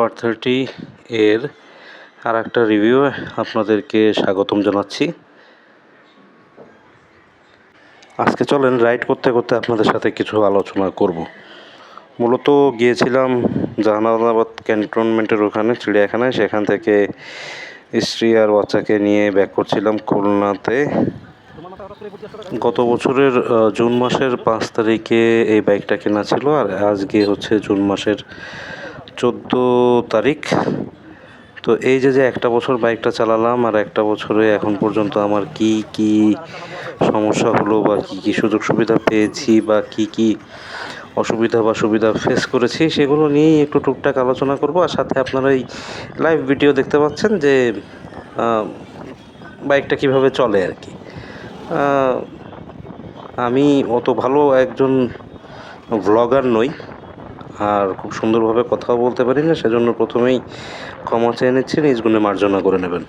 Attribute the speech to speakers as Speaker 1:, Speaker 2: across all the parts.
Speaker 1: R30 এর আর একটা review আপনাদেরকে স্বাগতম জানাচ্ছি। আজকে চলেন রাইড করতে করতে আপনাদের সাথে কিছু আলোচনা করব। মূলত গিয়েছিলাম জাহানাবাদ ক্যান্টনমেন্টের ওখানে চিড়িয়াখানায়, সেখান থেকে স্ত্রী আর বাচ্চাকে নিয়ে ব্যাক করছিলাম খুলনাতে। গত বছরের জুন মাসের 5 তারিখে এই বাইকটা কেনা ছিল, আর আজকে হচ্ছে জুন মাসের 14 তারিখ। তো এই যে একটা বছর বাইকটা চালালাম, আর একটা বছরে এখন পর্যন্ত আমার কি কি সমস্যা হলো বা কি কি সুযোগ সুবিধা পেয়েছি বা কি কি অসুবিধা বা সুবিধা ফেস করেছি, সেগুলো নিয়েই একটু টুকটাক আলোচনা করব। আর সাথে আপনারা এই লাইভ ভিডিও দেখতে পাচ্ছেন যে বাইকটা কিভাবে চলে আর কি। আমি অত ভালো একজন ভ্লগার নই, আর খুব সুন্দরভাবে কথাও বলতে পারি না, সেজন্য প্রথমেই ক্ষমা চেয়ে নিচ্ছি, নিজ গুণে মার্জনা করে নেবেন।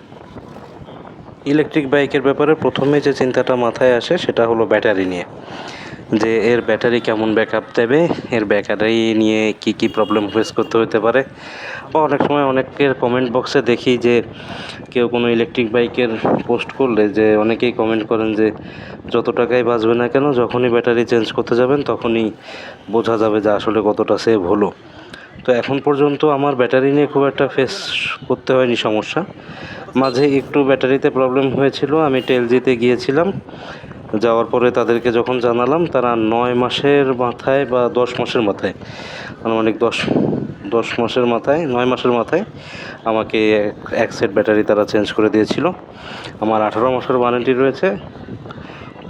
Speaker 1: ইলেকট্রিক বাইকের ব্যাপারে প্রথমে যে চিন্তাটা মাথায় আসে সেটা হলো ব্যাটারি নিয়ে, যে এর ব্যাটারি কেমন ব্যাকআপ দেবে, এর ব্যাটারি নিয়ে কি কি প্রবলেম ফেস করতে হতে পারে। বা অনেক সময় অনেকের কমেন্ট বক্সে দেখি যে কেউ কোনো ইলেকট্রিক বাইকের পোস্ট করলে যে অনেকেই কমেন্ট করেন যে যত টাকাই বাঁচবে না কেন, যখনই ব্যাটারি চেঞ্জ করতে যাবেন তখনই বোঝা যাবে যে আসলে কতটা সেভ হলো। তো এখন পর্যন্ত আমার ব্যাটারি নিয়ে খুব একটা ফেস করতে হয়নি সমস্যা। মাঝে একটু ব্যাটারিতে প্রবলেম হয়েছিল, আমি টেলজিতে গিয়েছিলাম, যাওয়ার পরে তাদেরকে যখন জানালাম, তারা 9 মাসের মাথায় বা 10 মাসের মাথায়, আনুমানিক 10 মাসের মাথায় 9 মাসের মাথায় আমাকে এক সেট ব্যাটারি তারা চেঞ্জ করে দিয়েছিল। আমার 18 মাসের ওয়ারেন্টি রয়েছে।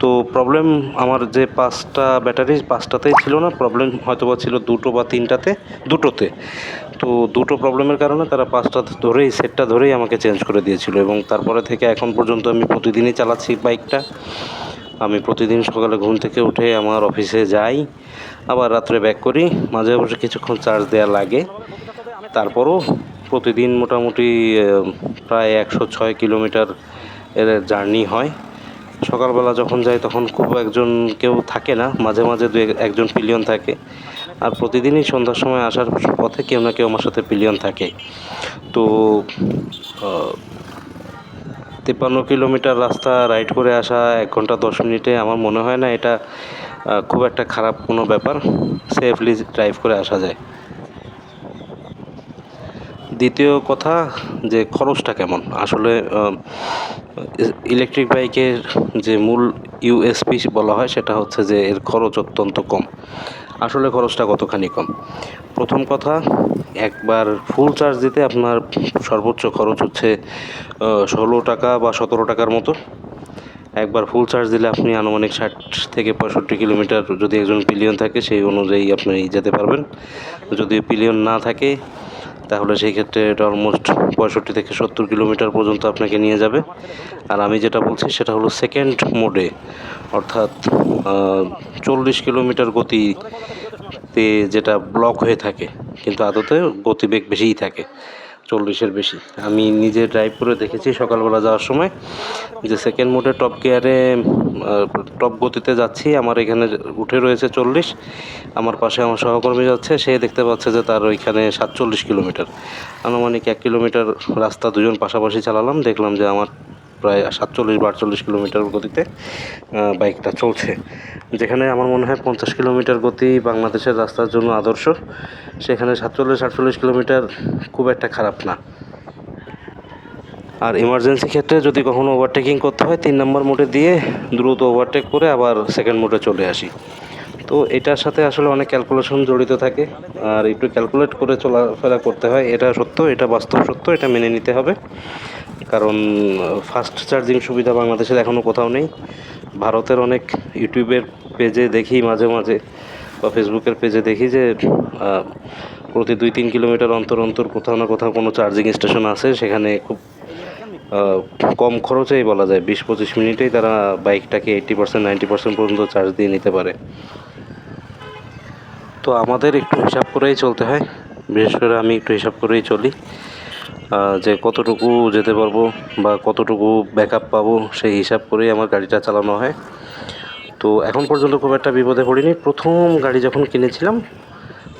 Speaker 1: তো প্রবলেম আমার যে 5টা ব্যাটারি 5টাতেই ছিল না, প্রবলেম হয়তো বা ছিল 2টো বা 3টাতে, তো 2টো প্রবলেমের কারণে তারা 5টা ধরেই সেটটা ধরেই আমাকে চেঞ্জ করে দিয়েছিল। এবং তারপরে থেকে এখন পর্যন্ত আমি প্রতিদিনই চালাচ্ছি বাইকটা। আমি প্রতিদিন সকালে ঘুম থেকে উঠে আমার অফিসে যাই, আবার রাত্রে ব্যাক করি, মাঝে মাঝে কিছুক্ষণ চার্জ দেওয়া লাগে। তারপরও প্রতিদিন মোটামুটি প্রায় 106 কিলোমিটার এর জার্নি হয়। সকালবেলা যখন যাই তখন খুব কেউ থাকে না, মাঝে মাঝে একজন পিলিয়ন থাকে। আর প্রতিদিনই সন্ধ্যার সময় আসার পথে কেউ না কেউ আমার সাথে পিলিয়ন থাকে। তো 53 কিলোমিটার রাস্তা রাইড করে আসা 1 ঘন্টা 10 মিনিটে আমার মনে হয় না এটা খুব একটা খারাপ কোনো ব্যাপার, সেফলি ড্রাইভ করে আসা যায়। দ্বিতীয় কথা, যে খরচটা কেমন। আসলে ইলেকট্রিক বাইকের যে মূল ইউএসপি বলা হয় সেটা হচ্ছে যে এর খরচ অত্যন্ত কম। আসলে খরচটা কতখানি কম, প্রথম কথা, একবার ফুল চার্জ দিতে আপনার সর্বোচ্চ খরচ হচ্ছে 16 টাকা বা 17 টাকার মতো। একবার ফুল চার্জ দিলে আপনি আনুমানিক 60 থেকে 65 কিলোমিটার, যদি একজন পিলিয়ন থাকে সেই অনুযায়ী আপনি যেতে পারবেন। যদি পিলিয়ন না থাকে তাহলে সেই ক্ষেত্রে এটা অলমোস্ট 65 থেকে 70 কিলোমিটার পর্যন্ত আপনাকে নিয়ে যাবে। আর আমি যেটা বলছি সেটা হলো সেকেন্ড মোডে, অর্থাৎ 40 কিলোমিটার গতিতে যেটা ব্লক হয়ে থাকে, কিন্তু আদতে গতিবেগ বেশিই থাকে, 40-এর বেশি। আমি নিজে ড্রাইভ করে দেখেছি সকালবেলা যাওয়ার সময়, যে সেকেন্ড মোডে টপ গিয়ারে টপ গতিতে যাচ্ছি, আমার এখানে উঠে রয়েছে 40, আমার পাশে আমার সহকর্মী যাচ্ছে, সে দেখতে পাচ্ছে যে তার ওইখানে 47 কিলোমিটার, আনুমানিক 1 কিলোমিটার রাস্তা দুজন পাশাপাশি চালালাম, দেখলাম যে আমার প্রায় 47 বা 48 কিলোমিটার গতিতে বাইকটা চলছে। যেখানে আমার মনে হয় 50 কিলোমিটার গতি বাংলাদেশের রাস্তার জন্য আদর্শ, সেখানে 47-48 কিলোমিটার খুব একটা খারাপ না। আর ইমার্জেন্সি ক্ষেত্রে যদি কখনো ওভারটেকিং করতে হয়, 3 নম্বর মোডে দিয়ে দ্রুত ওভারটেক করে আবার সেকেন্ড মোডে চলে আসি। তো এটার সাথে আসলে অনেক ক্যালকুলেশন জড়িত থাকে, আর একটু ক্যালকুলেট করে চলাফেরা করতে হয়। এটা সত্য, এটা বাস্তব সত্য, এটা মেনে নিতে হবে। কারণ ফাস্ট চার্জিং সুবিধা বাংলাদেশের এখনও কোথাও নেই। ভারতের অনেক ইউটিউবের পেজে দেখি মাঝে মাঝে, বা ফেসবুকের পেজে দেখি যে প্রতি 2-3 কিলোমিটার অন্তর অন্তর কোথাও না কোথাও কোনো চার্জিং স্টেশন আছে, সেখানে খুব কম খরচেই বলা যায় 20-25 মিনিটেই তারা বাইকটাকে 80%-90% পর্যন্ত চার্জ দিয়ে নিতে পারে। তো আমাদের একটু হিসাব করেই চলতে হয়, বিশেষ করে আমি একটু হিসাব করেই চলি, যে কতটুকু যেতে পারবো বা কতটুকু ব্যাকআপ পাবো সেই হিসাব করেই আমার গাড়িটা চালানো হয়। তো এখন পর্যন্ত খুব একটা বিপদে পড়িনি। প্রথম গাড়ি যখন কিনেছিলাম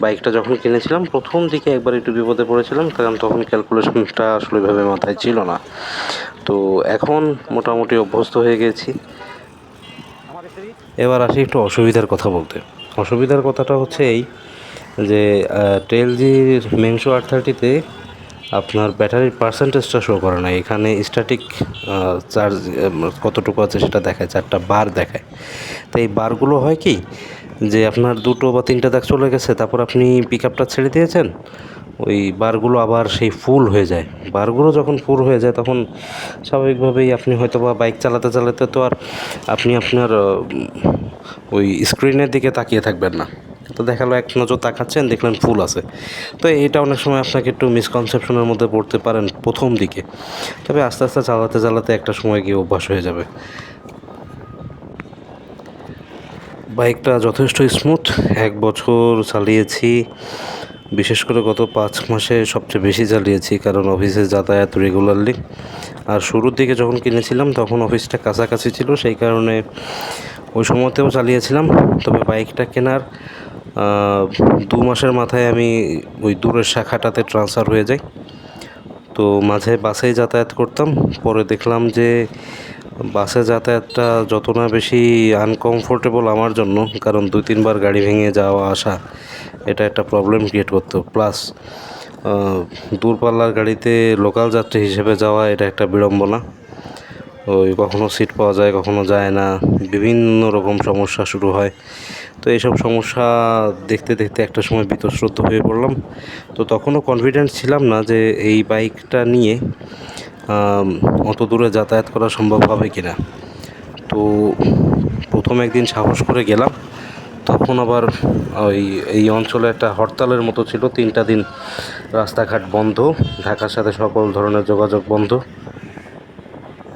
Speaker 1: বাইকটা যখন কিনেছিলাম প্রথম দিকে একবার একটু বিপদে পড়েছিলাম, কারণ তখন ক্যালকুলেশনটা আসলে এভাবে মাথায় ছিল না। তো এখন মোটামুটি অভ্যস্ত হয়ে গেছি। এবার আসি একটু অসুবিধার কথা বলতে। অসুবিধার কথাটা হচ্ছে এই যে টেলজির মেংশো 830-তে আপনার ব্যাটারির পার্সেন্টেজটা শো করে না। এখানে স্ট্যাটিক চার্জ কতটুকু আছে সেটা দেখায়, 4টা বার দেখায়। তো এই বারগুলো হয় কি যে আপনার 2টো বা 3টে দাগ চলে গেছে, তারপর আপনি পিক আপটা ছেড়ে দিয়েছেন, ওই বারগুলো আবার সেই ফুল হয়ে যায়। বারগুলো যখন ফুল হয়ে যায় তখন স্বাভাবিকভাবেই আপনি হয়তো বা বাইক চালাতে চালাতে তো আর আপনি আপনার ওই স্ক্রিনের দিকে তাকিয়ে থাকবেন না। তো দেখালো এক নজর তাকাচ্ছেন, দেখলেন ফুল আছে। তো এটা অনেক সময় আপনাকে একটু মিসকনসেপশনের মধ্যে পড়তে পারেন প্রথম দিকে, তবে আস্তে আস্তে চালাতে চালাতে একটা সময় গিয়ে অভ্যাস হয়ে যাবে। বাইকটা যথেষ্ট স্মুথ, 1 বছর চালিয়েছি। বিশেষ করে গত 5 মাসে সবচেয়ে বেশি চালিয়েছি, কারণ অফিসে যাতায়াত রেগুলারলি। আর শুরুর দিকে যখন কিনেছিলাম তখন অফিসটা কাছাকাছি ছিল, সেই কারণে ওই সময়তেও চালিয়েছিলাম। তবে বাইকটা কেনার 2 মাসের মাথায় আমি ওই দূরের শাখাটাতে ট্রান্সফার হয়ে যাই। তো মাঝে বাসেই যাতায়াত করতাম, পরে দেখলাম যে বাসে যাতায়াতটা যত না বেশি আনকমফোর্টেবল আমার জন্য, কারণ 2-3 বার গাড়ি ভেঙে যাওয়া আসা, এটা একটা প্রবলেম ক্রিয়েট করতো। প্লাস দূরপাল্লার গাড়িতে লোকাল যাত্রী হিসেবে যাওয়া, এটা একটা বিড়ম্বনা। ওই কখনো সিট পাওয়া যায়, কখনো যায় না, বিভিন্ন রকম সমস্যা শুরু হয়। তো এইসব সমস্যা দেখতে দেখতে একটা সময় বীতশ্রদ্ধ হয়ে পড়লাম। তো তখনও কনফিডেন্ট ছিলাম না যে এই বাইকটা নিয়ে অত দূরে যাতায়াত করা সম্ভব হবে কি না। তো প্রথম একদিন সাহস করে গেলাম, তখন আবার এই অঞ্চলে একটা হরতালের মতো ছিল, 3টা দিন রাস্তাঘাট বন্ধ, ঢাকার সাথে সকল ধরনের যোগাযোগ বন্ধ।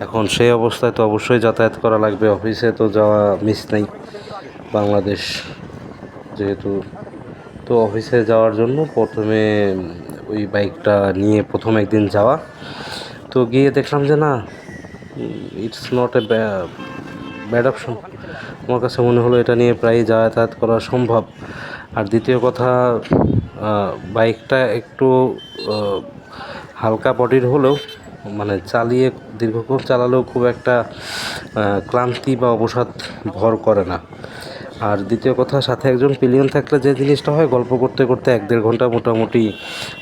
Speaker 1: এখন সেই অবস্থায় তো অবশ্যই যাতায়াত করা লাগবে, অফিসে তো যাওয়া মিস নেই, বাংলাদেশ যেহেতু। তো অফিসে যাওয়ার জন্য প্রথমে ওই বাইকটা নিয়ে প্রথম একদিন যাওয়া, তো গিয়ে দেখলাম যে না, it's not a bad option. আমার কাছে মনে হলো এটা নিয়ে প্রায় যাতায়াত করা সম্ভব। আর দ্বিতীয় কথা, বাইকটা একটু হালকা বডির হলেও, মানে চালিয়ে দীর্ঘক্ষণ চালালেও খুব একটা ক্লান্তি বা অবসাদ ভর করে না। আর দ্বিতীয় কথা, সাথে একজন পিলিয়ন থাকলে যে জিনিসটা হয়, গল্প করতে করতে 1-1.5 ঘন্টা মোটামুটি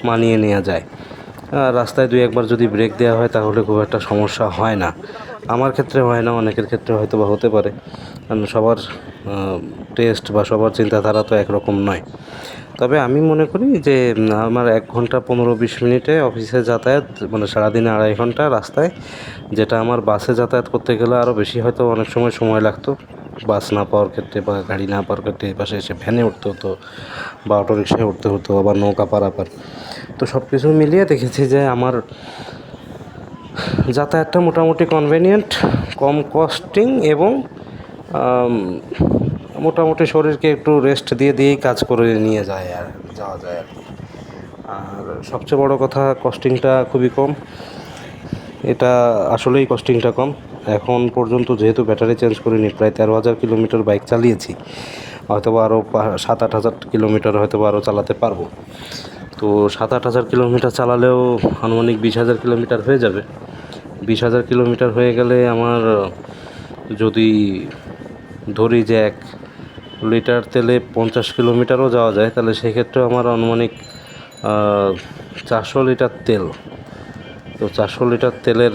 Speaker 1: মানিয়ে নেওয়া যায়। রাস্তায় 2-1 বার যদি ব্রেক দেওয়া হয় তাহলে খুব একটা সমস্যা হয় না। আমার ক্ষেত্রে হয় না, অনেকের ক্ষেত্রে হয়তো বা হতে পারে, কারণ সবার টেস্ট বা সবার চিন্তাধারা তো একরকম নয়। তবে আমি মনে করি যে আমার 1 ঘন্টা 15-20 মিনিটে অফিসে যাতায়াত, মানে সারাদিনে 2.5 ঘন্টা রাস্তায়, যেটা আমার বাসে যাতায়াত করতে গেলে আরও বেশি হয়তো অনেক সময় লাগতো। বাস না পাওয়ার ক্ষেত্রে বা গাড়ি না পাওয়ার ক্ষেত্রে পাশে এসে ভ্যানে উঠতে হতো বা অটোরিকশায় উঠতে হতো, আবার নৌকা পারাপার। তো সব কিছু মিলিয়ে দেখেছি যে আমার যাতায়াতটা মোটামুটি কনভেনিয়েন্ট, কম কস্টিং এবং মোটামুটি শরীরকে একটু রেস্ট দিয়েই কাজ করে নিয়ে যায় আর যাওয়া যায় আর কি। আর সবচেয়ে বড় কথা, কস্টিংটা খুবই কম। এটা আসলেই কস্টিংটা কম। এখন পর্যন্ত যেহেতু ব্যাটারি চেঞ্জ করিনি, প্রায় 13,000 কিলোমিটার বাইক চালিয়েছি, হয়তো বা আরও 7-8 হাজার কিলোমিটার হয়তো বা আরও চালাতে পারবো। তো 7-8 হাজার কিলোমিটার চালালেও আনুমানিক 20,000 কিলোমিটার হয়ে যাবে। 20,000 কিলোমিটার হয়ে গেলে আমার, যদি ধরি যে 1 লিটার তেলে 50 কিলোমিটারও যাওয়া যায়, তাহলে সেক্ষেত্রে আমার আনুমানিক 400 লিটার তেল। তো 400 লিটার তেলের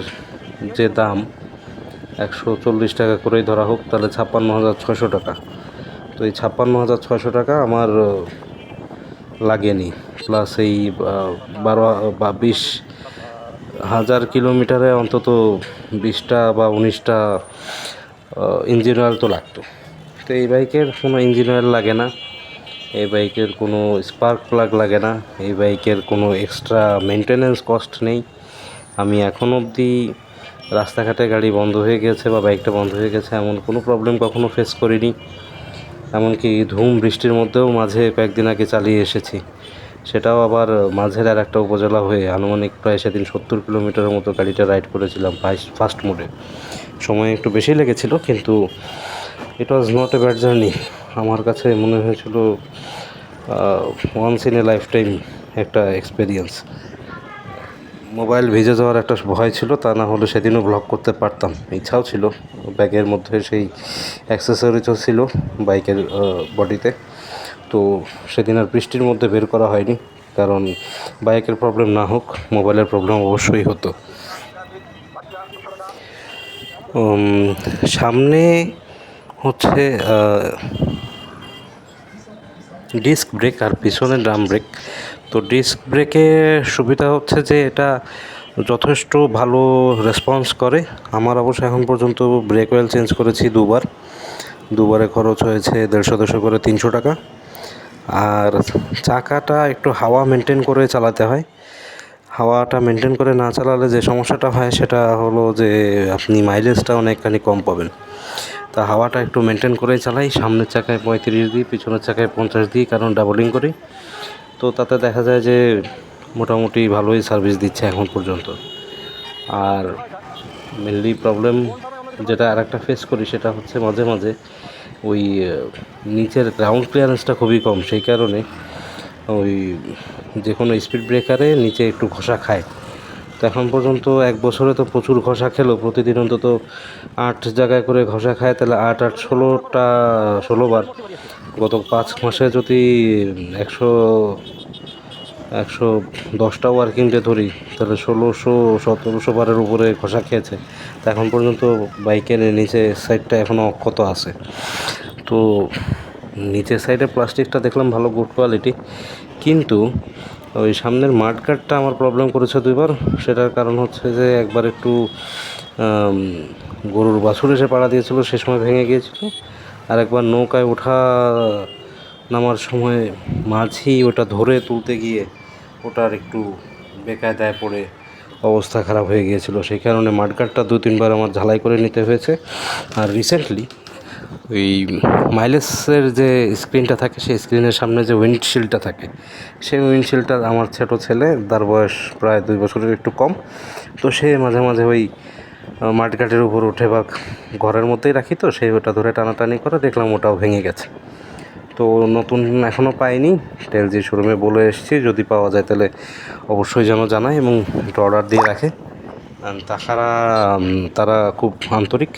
Speaker 1: যে দাম, 140 টাকা করেই ধরা হোক, তাহলে 56,600 টাকা। তো এই 56,600 টাকা আমার লাগেনি। প্লাস এই 12 বা 20,000 কিলোমিটারে অন্তত 20টা বা 19টা ইঞ্জিন অয়েল তো লাগতো। তো এই বাইকের কোনো ইঞ্জিন অয়েল লাগে না, এই বাইকের কোনো স্পার্ক প্লাগ লাগে না, এই বাইকের কোনো এক্সট্রা মেনটেন্যান্স কস্ট নেই। আমি এখনও অবধি রাস্তাঘাটে গাড়ি বন্ধ হয়ে গেছে বা বাইকটা বন্ধ হয়ে গেছে এমন কোনো প্রবলেম কখনো ফেস করিনি। এমনকি ধুম বৃষ্টির মধ্যেও মাঝে কয়েকদিন আগে চালিয়ে এসেছি, সেটাও আবার মাঝের আর একটা উপজেলা হয়ে। আনুমানিক প্রায় সেদিন 70 কিলোমিটারের মতো গাড়িটা রাইড করেছিলাম ফার্স্ট মোডে। সময় একটু বেশি লেগেছিল, কিন্তু it was not a bad journey. আমার কাছে মনে হয়েছিল once in a life time একটা এক্সপিরিয়েন্স। মোবাইল ভিজে যাওয়ার একটা ভয় ছিল, তা না হলে সেদিনও ব্লগ করতে পারতাম, ইচ্ছাও ছিল। ব্যাগের মধ্যে সেই অ্যাক্সেসরিজও ছিল বাইকের বডিতে। তো সেদিন আর বৃষ্টির মধ্যে বের করা হয়নি, কারণ বাইকের প্রবলেম না হোক, মোবাইলের প্রবলেম অবশ্যই হতো। সামনে হচ্ছে ডিস্ক ব্রেক আর পিছনে ড্রাম ব্রেক। তো ডিস্ক ব্রেকের সুবিধা হচ্ছে যে এটা যথেষ্ট ভালো রেসপন্স করে। আমার অবশ্য এখন পর্যন্ত ব্রেক অয়েল চেঞ্জ করেছি দুবারে খরচ হয়েছে 150-200 করে 300 টাকা। আর চাকাটা একটু হাওয়া মেনটেন করে চালাতে হয়। হাওয়াটা মেনটেন করে না চালালে যে সমস্যাটা হয় সেটা হলো যে আপনি মাইলেজটা অনেকখানি কম পাবেন। তা হাওয়াটা একটু মেনটেন করেই চালাই। সামনের চাকায় 35 দিই, পিছনের চাকায় 50 দিই, কারণ ডাবলিং করি। তো তাতে দেখা যায় যে মোটামুটি ভালোই সার্ভিস দিচ্ছে এখন পর্যন্ত। আর মেনলি প্রবলেম যেটা আরেকটা ফেস করি সেটা হচ্ছে মাঝে মাঝে ওই নিচের গ্রাউন্ড ক্লিয়ারেন্সটা খুবই কম, সেই কারণে ওই যে কোনো স্পিড ব্রেকারে নিচে একটু ঘষা খায়। তো এখন পর্যন্ত 1 বছরে তো প্রচুর ঘষা খেলো, প্রতিদিন অন্তত 8 জায়গায় করে ঘষা খায়, তাহলে 8 16 বার। গত 5 মাসে যদি 110টা ওয়ার্কিং ডে ধরি, তাহলে 1600-1700 বারের উপরে ঘষা খেয়েছে। তো এখন পর্যন্ত বাইকের নিচে সাইডটা এখনও অক্ষত আছে। তো নিচের সাইডে প্লাস্টিকটা দেখলাম ভালো গুড কোয়ালিটি, কিন্তু ওই সামনের মাডগার্ডটা আমার প্রবলেম করেছে 2বার। সেটার কারণ হচ্ছে যে একবার একটু গরুর বাছুর এসে পাড়া দিয়েছিল, সে সময় ভেঙে গিয়েছিল। আর একবার নৌকায় ওঠা নামার সময় মাঝি ওটা ধরে তুলতে গিয়ে ওটার একটু বেকায়দায় পড়ে অবস্থা খারাপ হয়ে গিয়েছিল। সেই কারণে মাডগার্ডটা 2-3বার আমার ঝালাই করে নিতে হয়েছে। আর রিসেন্টলি ওই মাইলেজের যে স্ক্রিনটা থাকে, সেই স্ক্রিনের সামনে যে উইন্ডশিল্ডটা থাকে, সেই উইন্ডশিল্ডটা আমার ছোটো ছেলে, তার বয়স প্রায় 2 বছরের একটু কম। তো সে মাঝে মাঝে ওই মাঠঘাটের উপর উঠে বা ঘরের মধ্যেই রাখি, তো সেই ওটা ধরে টানাটানি করে দেখলাম ওটাও ভেঙে গেছে। তো নতুন এখনও পাইনি, টেলজি শোরুমে বলে এসেছি যদি পাওয়া যায় তাহলে অবশ্যই যেন জানায় এবং একটু অর্ডার দিয়ে রাখে। তারা খুব আন্তরিক।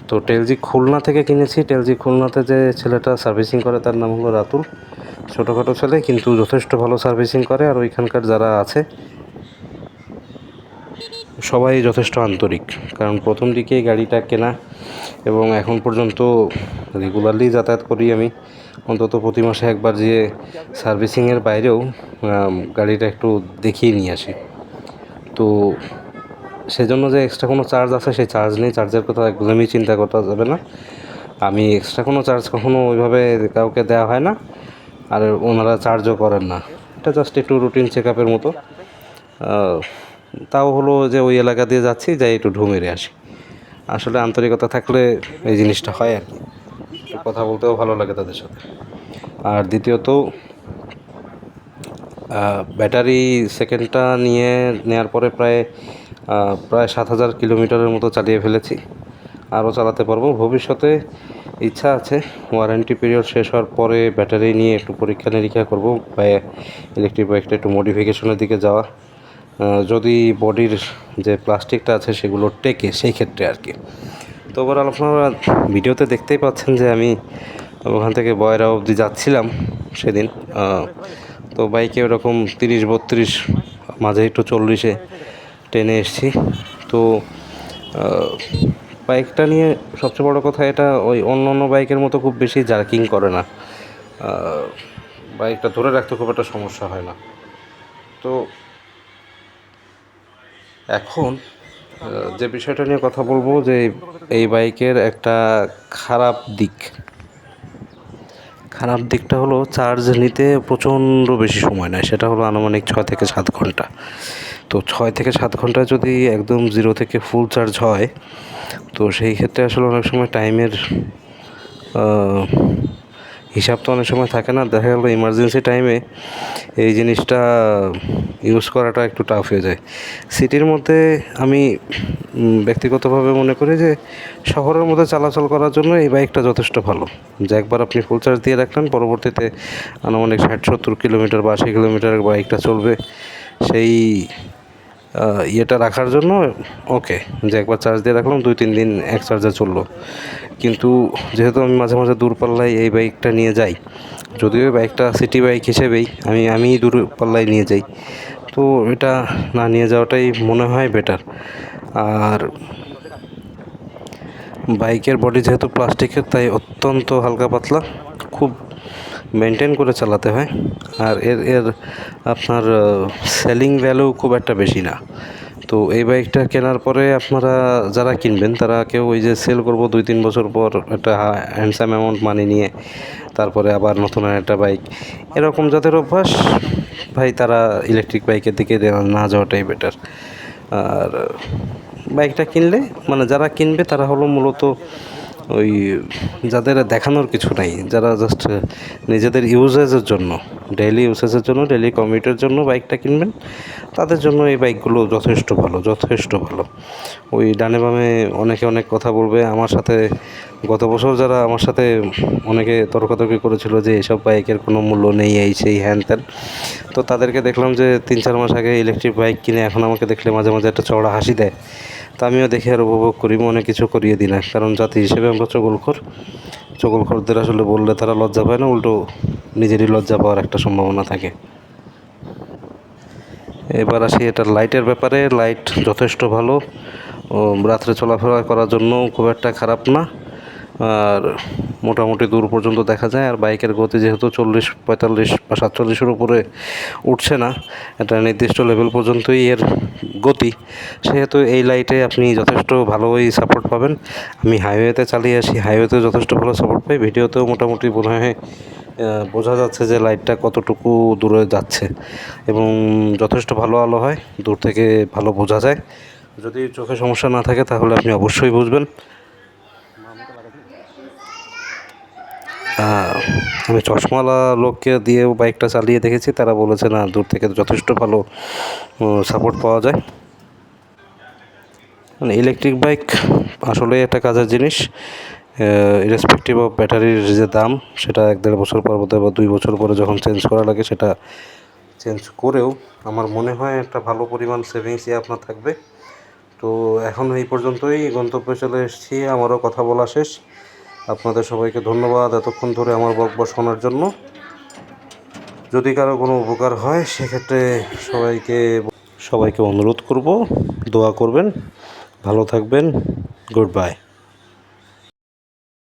Speaker 1: তো টেলজি খুলনা থেকে কিনেছি। টেলজি খুলনাতে যে ছেলেটা সার্ভিসিং করে তার নাম হলো রাতুল। ছোটোখাটো ছেলে, কিন্তু যথেষ্ট ভালো সার্ভিসিং করে। আর ওইখানকার যারা আছে সবাই যথেষ্ট আন্তরিক, কারণ প্রথম দিকেই গাড়িটা কেনা এবং এখন পর্যন্ত রেগুলারলি যাতায়াত করি আমি। অন্তত প্রতি মাসে একবার যেয়ে সার্ভিসিংয়ের বাইরেও গাড়িটা একটু দেখিয়ে নিয়ে আসি। তো সেজন্য যে এক্সট্রা কোনো চার্জ আছে সেই চার্জ নেই, চার্জের কথা একদমই চিন্তা করা যাবে না। আমি এক্সট্রা কোনো চার্জ কখনো ওইভাবে কাউকে দেওয়া হয় না, আর ওনারা চার্জও করেন না। এটা জাস্ট একটু রুটিন চেক আপের মতো। তাও হলো যে ওই এলাকা দিয়ে যাচ্ছি, যাই একটু ঢু মেরে আসি। আসলে আন্তরিকতা থাকলে এই জিনিসটা হয় আর কি, একটু কথা বলতেও ভালো লাগে তাদের সাথে। আর দ্বিতীয়ত ব্যাটারি সেকেন্ডটা নেওয়ার পরে প্রায় 7,000 কিলোমিটারের মতো চালিয়ে ফেলেছি। আরও চালাতে পারবো ভবিষ্যতে, ইচ্ছা আছে। ওয়ারেন্টি পিরিয়ড শেষ হওয়ার পরে ব্যাটারি নিয়ে একটু পরীক্ষা নিরীক্ষা করবো, বা ইলেকট্রিক বাইকটা একটু মডিফিকেশনের দিকে যাওয়া, যদি বডির যে প্লাস্টিকটা আছে সেগুলো টেকে, সেই ক্ষেত্রে আর কি। তো ওভারঅল আপনারা ভিডিওতে দেখতেই পাচ্ছেন যে আমি ওখান থেকে বয়রা অবধি যাচ্ছিলাম সেদিন। তো বাইকে ওরকম 30-32, মাঝে একটু 40-এ টেনে এসেছি। তো বাইকটা নিয়ে সবচেয়ে বড় কথা, এটা ওই অন্য বাইকের মতো খুব বেশি জার্কিং করে না। বাইকটা ধরে রাখতে খুব একটা সমস্যা হয় না। তো এখন যে বিষয়টা নিয়ে কথা বলবো, যে এই বাইকের একটা খারাপ দিকটা হলো চার্জ নিতে প্রচণ্ড বেশি সময় নেয়। সেটা হলো আনুমানিক 6 থেকে 7 ঘন্টা। তো 6 থেকে 7 ঘন্টা যদি একদম 0 থেকে ফুল চার্জ হয়, তো সেই ক্ষেত্রে আসলে অনেক সময় টাইমের হিসাব তো অনেক সময় থাকে না, দেখা গেলো ইমার্জেন্সি টাইমে এই জিনিসটা ইউজ করাটা একটু টাফ হয়ে যায়। সিটির মধ্যে আমি ব্যক্তিগতভাবে মনে করি যে শহরের মধ্যে চলাচল করার জন্য এই বাইকটা যথেষ্ট ভালো, যে একবার আপনি ফুল চার্জ দিয়ে রাখলেন, পরবর্তীতে আনুমানিক 60-70 কিলোমিটার বা 80 কিলোমিটার বাইকটা চলবে। সেই ইয়েটা রাখার জন্য ওকে, যে একবার চার্জ দিয়ে রাখলাম 2-3 দিন এক চার্জে চললো। কিন্তু যেহেতু আমি মাঝে মাঝে দূরপাল্লায় এই বাইকটা নিয়ে যাই, যদিও বাইকটা সিটি বাইক হিসেবেই আমি দূরপাল্লায় নিয়ে যাই, তো এটা না নিয়ে যাওয়াটাই মনে হয় বেটার। আর বাইকের বডি যেহেতু প্লাস্টিকের, তাই অত্যন্ত হালকা পাতলা, খুব মেনটেন করে চালাতে হয়। আর এর আপনার সেলিং ভ্যালু খুব একটা বেশি না। তো এই বাইকটা কেনার পরে আপনারা যারা কিনবেন তারা কেউ ওই যে সেল করবো 2-3 বছর পর একটা হ্যান্ডসাম অ্যামাউন্ট মানি নিয়ে তারপরে আবার নতুন একটা বাইক, এরকম যাদের অভ্যাস ভাই, তারা ইলেকট্রিক বাইকের দিকে না যাওয়াটাই বেটার। আর বাইকটা কিনলে মানে যারা কিনবে তারা হলো মূলত ওই যাদের দেখানোর কিছু নাই, যারা জাস্ট নিজেদের ইউজেজের জন্য, ডেইলি ইউজেজের জন্য, ডেইলি কমিউটের জন্য বাইকটা কিনবেন, তাদের জন্য এই বাইকগুলো যথেষ্ট ভালো, যথেষ্ট ভালো। ওই ডানে বামে অনেকে অনেক কথা বলবে। আমার সাথে গত বছর যারা আমার সাথে অনেকে তর্কাতর্কি করেছিল যে এসব বাইকের কোনো মূল্য নেই, এই সেই হ্যান ত্যান, তো তাদেরকে দেখলাম যে 3-4 মাস আগে ইলেকট্রিক বাইক কিনে এখন আমাকে দেখলে মাঝে মাঝে একটা চওড়া হাসি দেয়। তা আমিও দেখে আর উপভোগ করি, মনে কিছু করিয়ে দিই না, কারণ জাতি হিসেবে আমরা চগলখোরদের আসলে বললে তারা লজ্জা পায় না, উল্টো নিজেরই লজ্জা পাওয়ার একটা সম্ভাবনা থাকে। এবার আসি এটার লাইটের ব্যাপারে। লাইট যথেষ্ট ভালো, ও রাত্রে চলাফেরা করার জন্য খুব একটা খারাপ না, আর মোটামুটি দূর পর্যন্ত দেখা যায়। আর বাইকের গতি যেহেতু 40-45 বা 47-এর উপরে উঠছে না, একটা নির্দিষ্ট লেভেল পর্যন্তই এর গতি, সেহেতু এই লাইটে আপনি যথেষ্ট ভালোই সাপোর্ট পাবেন। আমি হাইওয়েতে চালিয়ে আসি, হাইওয়েতেও যথেষ্ট ভালো সাপোর্ট পাই, ভিডিওতেও মোটামুটি মনে হয় বোঝা যাচ্ছে যে লাইটটা কতটুকু দূরে যাচ্ছে, এবং যথেষ্ট ভালো আলো হয়, দূর থেকে ভালো বোঝা যায়। যদি চোখে সমস্যা না থাকে তাহলে আপনি অবশ্যই বুঝবেন। আমি চশমাওয়ালা লোককে দিয়েও বাইকটা চালিয়ে দেখেছি, তারা বলেছে না, দূর থেকে যথেষ্ট ভালো সাপোর্ট পাওয়া যায়। মানে ইলেকট্রিক বাইক আসলে একটা কাজের জিনিস, ইরেসপেক্টিভ অফ ব্যাটারির যে দাম, সেটা 1-1.5 বছর পর বা 2 বছর পরে যখন চেঞ্জ করা লাগে, সেটা চেঞ্জ করেও আমার মনে হয় একটা ভালো পরিমাণ সেভিংসই আপনার থাকবে। তো এখন এই পর্যন্তই, গন্তব্যে চলে এসেছি, আমারও কথা বলা শেষ। আপনাদের সবাইকে ধন্যবাদ এতক্ষণ ধরে আমার বকবক শোনার জন্য। যদি কারো কোনো উপকার হয় সেক্ষেত্রে সবাইকে অনুরোধ করব, দোয়া করবেন, ভালো থাকবেন, গুড বাই।